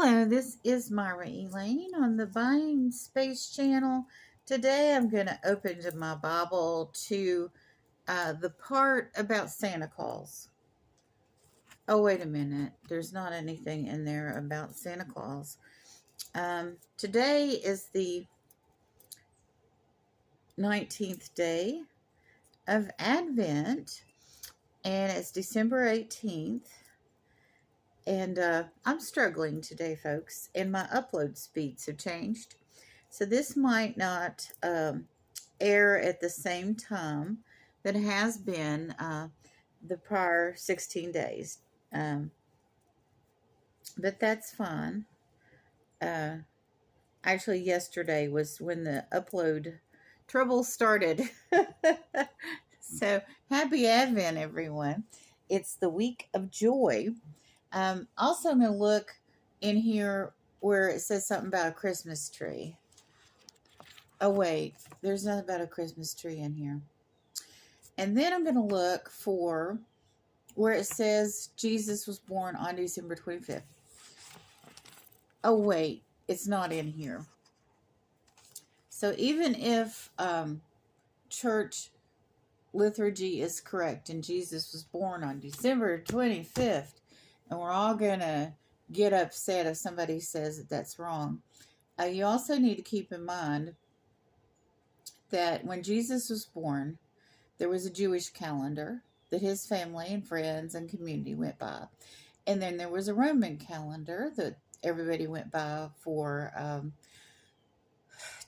Hello, this is Myra Elaine on the Buying Space channel. Today I'm going to open to my Bible to the part about Santa Claus. Oh, wait a minute. There's not anything in there about Santa Claus. Today is the 19th day of Advent, and it's December 18th. And I'm struggling today, folks, and my upload speeds have changed. So this might not air at the same time that it has been the prior 16 days. But that's fine. Actually, yesterday was when the upload trouble started. So happy Advent, everyone. It's the week of joy. Also, I'm going to look in here where it says something about a Christmas tree. Oh, wait, there's nothing about a Christmas tree in here. And then I'm going to look for where it says Jesus was born on December 25th. Oh, wait, it's not in here. So even if church liturgy is correct and Jesus was born on December 25th, and we're all going to get upset if somebody says that that's wrong, you also need to keep in mind that when Jesus was born, there was a Jewish calendar that his family and friends and community went by. And then there was a Roman calendar that everybody went by for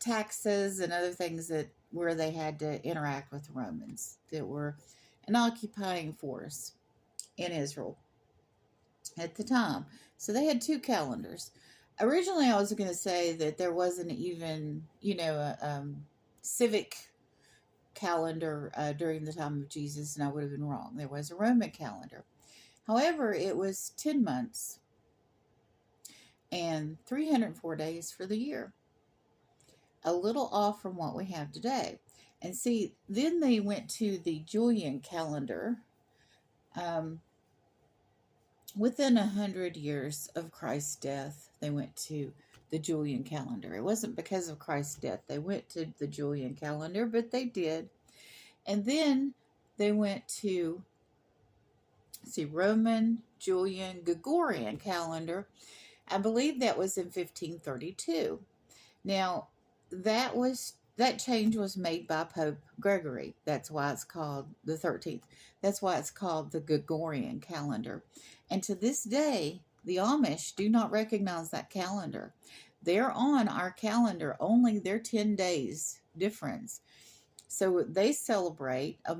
taxes and other things that where they had to interact with the Romans that were an occupying force in Israel at the time. So they had two calendars. Originally, I was going to say that there wasn't even, a civic calendar during the time of Jesus, and I would have been wrong. There was a Roman calendar. However, it was 10 months and 304 days for the year. A little off from what we have today. And see, then they went to the Julian calendar. Within 100 years of Christ's death, they went to the Julian calendar. It wasn't because of Christ's death they went to the Julian calendar, but they did. And then they went to, Roman, Julian, Gregorian calendar. I believe that was in 1532. Now, that change was made by Pope Gregory. That's why it's called the 13th. That's why it's called the Gregorian calendar. And to this day, the Amish do not recognize that calendar. They're on our calendar, only they're 10 days difference. So they celebrate, a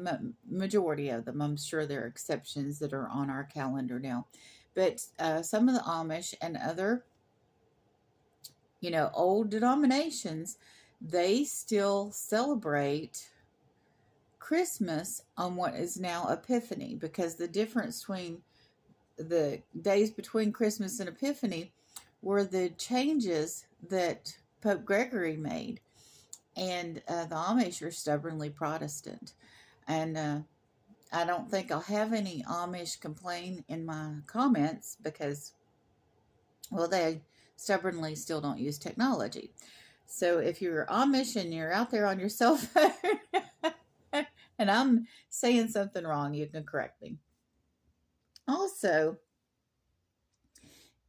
majority of them. I'm sure there are exceptions that are on our calendar now. But some of the Amish and other, old denominations, they still celebrate Christmas on what is now Epiphany, because the difference between the days between Christmas and Epiphany were the changes that Pope Gregory made. And the Amish are stubbornly Protestant. And I don't think I'll have any Amish complain in my comments because, well, they stubbornly still don't use technology. So if you're Amish and you're out there on your cell phone and I'm saying something wrong, you can correct me. Also,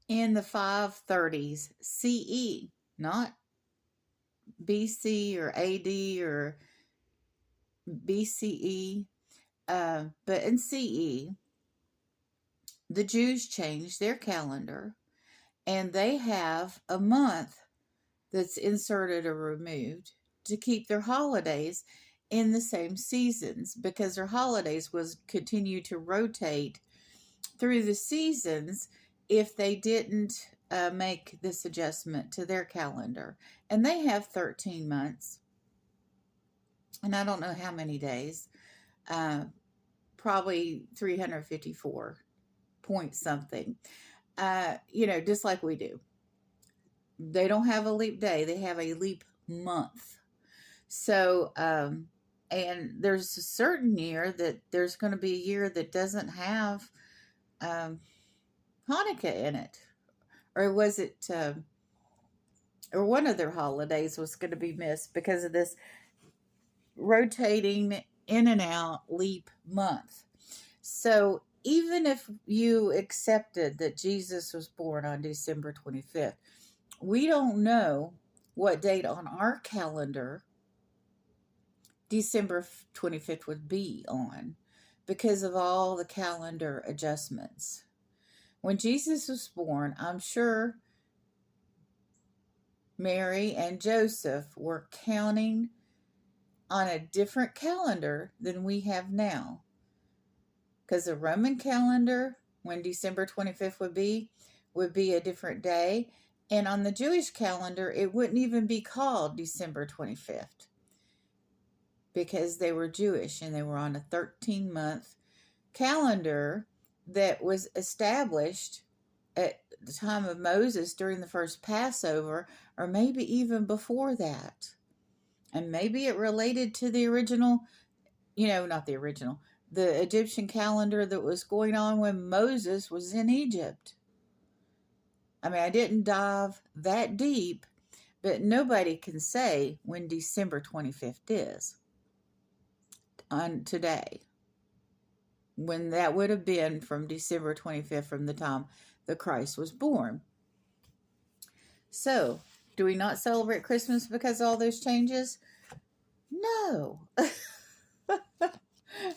in the 530s CE, not BC or AD or BCE, but in CE, the Jews changed their calendar, and they have a month that's inserted or removed to keep their holidays in the same seasons, because their holidays was continue to rotate through the seasons if they didn't make this adjustment to their calendar. And they have 13 months, and I don't know how many days, probably 354 point something, just like we do. They don't have a leap day, they have a leap month. So, and there's a certain year that there's going to be a year that doesn't have Hanukkah in it, or was it, or one of their holidays was going to be missed because of this rotating in and out leap month. So even if you accepted that Jesus was born on December 25th, we don't know what date on our calendar December 25th would be on because of all the calendar adjustments. When Jesus was born, I'm sure Mary and Joseph were counting on a different calendar than we have now. Because the Roman calendar, when December 25th would be a different day. And on the Jewish calendar, it wouldn't even be called December 25th because they were Jewish and they were on a 13-month calendar that was established at the time of Moses during the first Passover, or maybe even before that. And maybe it related to the original, not the original, the Egyptian calendar that was going on when Moses was in Egypt. I mean, I didn't dive that deep, but nobody can say when December 25th is on today, when that would have been from December 25th from the time the Christ was born. So, do we not celebrate Christmas because of all those changes? No.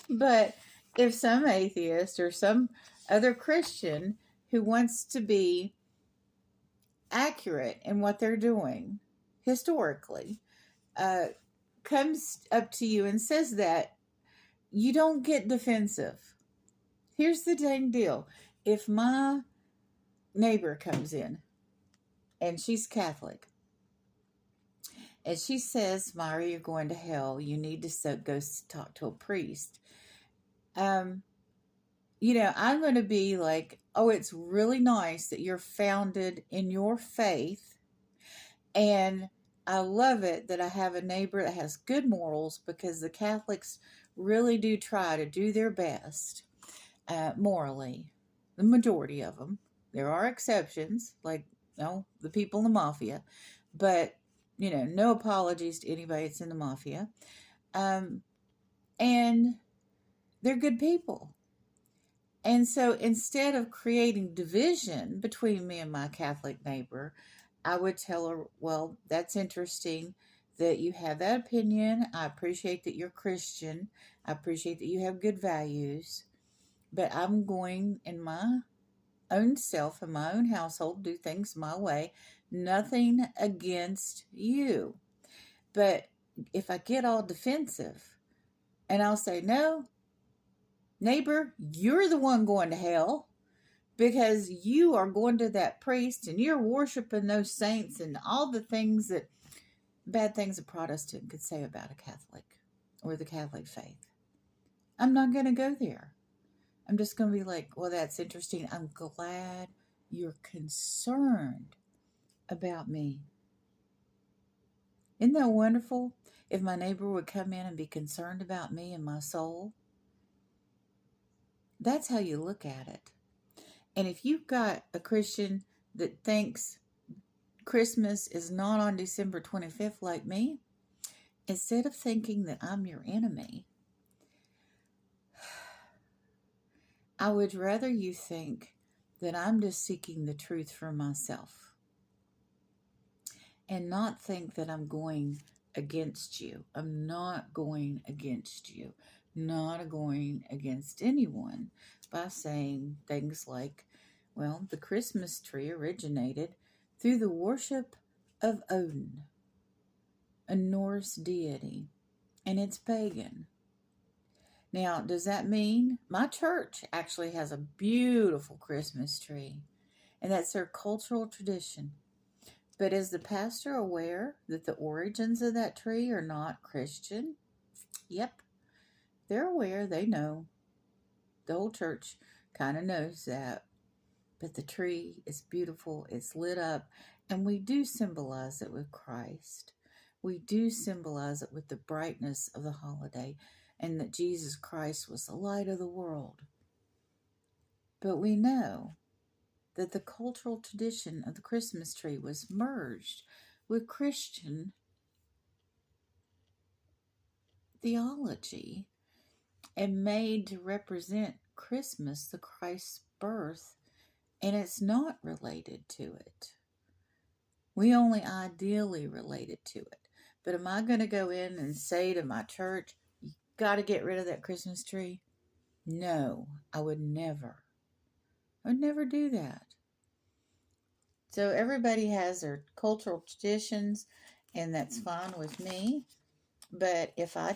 But if some atheist or some other Christian who wants to be accurate in what they're doing historically comes up to you and says that, you don't get defensive. Here's the dang deal. If my neighbor comes in and she's Catholic and she says, Myra, you're going to hell, you need to go talk to a priest, I'm going to be like, oh, it's really nice that you're founded in your faith, and I love it that I have a neighbor that has good morals, because the Catholics really do try to do their best morally. The majority of them. There are exceptions, like the people in the mafia, but no apologies to anybody that's in the mafia. And they're good people. And so instead of creating division between me and my Catholic neighbor, I would tell her, well, that's interesting that you have that opinion. I appreciate that you're Christian. I appreciate that you have good values. But I'm going in my own self, in my own household, do things my way. Nothing against you. But if I get all defensive and I'll say, no, neighbor, you're the one going to hell, because you are going to that priest and you're worshiping those saints and all the bad things a Protestant could say about a Catholic or the Catholic faith. I'm not going to go there. I'm just going to be like, well, that's interesting. I'm glad you're concerned about me. Isn't that wonderful? If my neighbor would come in and be concerned about me and my soul. That's how you look at it. And if you've got a Christian that thinks Christmas is not on December 25th like me, instead of thinking that I'm your enemy, I would rather you think that I'm just seeking the truth for myself, and not think that I'm going against you. I'm not going against you, not going against anyone by saying things like, well, the Christmas tree originated through the worship of Odin, a Norse deity, and it's pagan. Now, does that mean my church actually has a beautiful Christmas tree, and that's their cultural tradition? But is the pastor aware that the origins of that tree are not Christian? Yep, they're aware. They know. The whole church kind of knows that. But the tree is beautiful. It's lit up. And we do symbolize it with Christ. We do symbolize it with the brightness of the holiday, and that Jesus Christ was the light of the world. But we know that the cultural tradition of the Christmas tree was merged with Christian theology and made to represent Christmas, the Christ's birth, and it's not related to it. We only ideally relate it to it. But am I going to go in and say to my church, you got to get rid of that Christmas tree? No, I would never. I would never do that. So everybody has their cultural traditions, and that's fine with me. But if I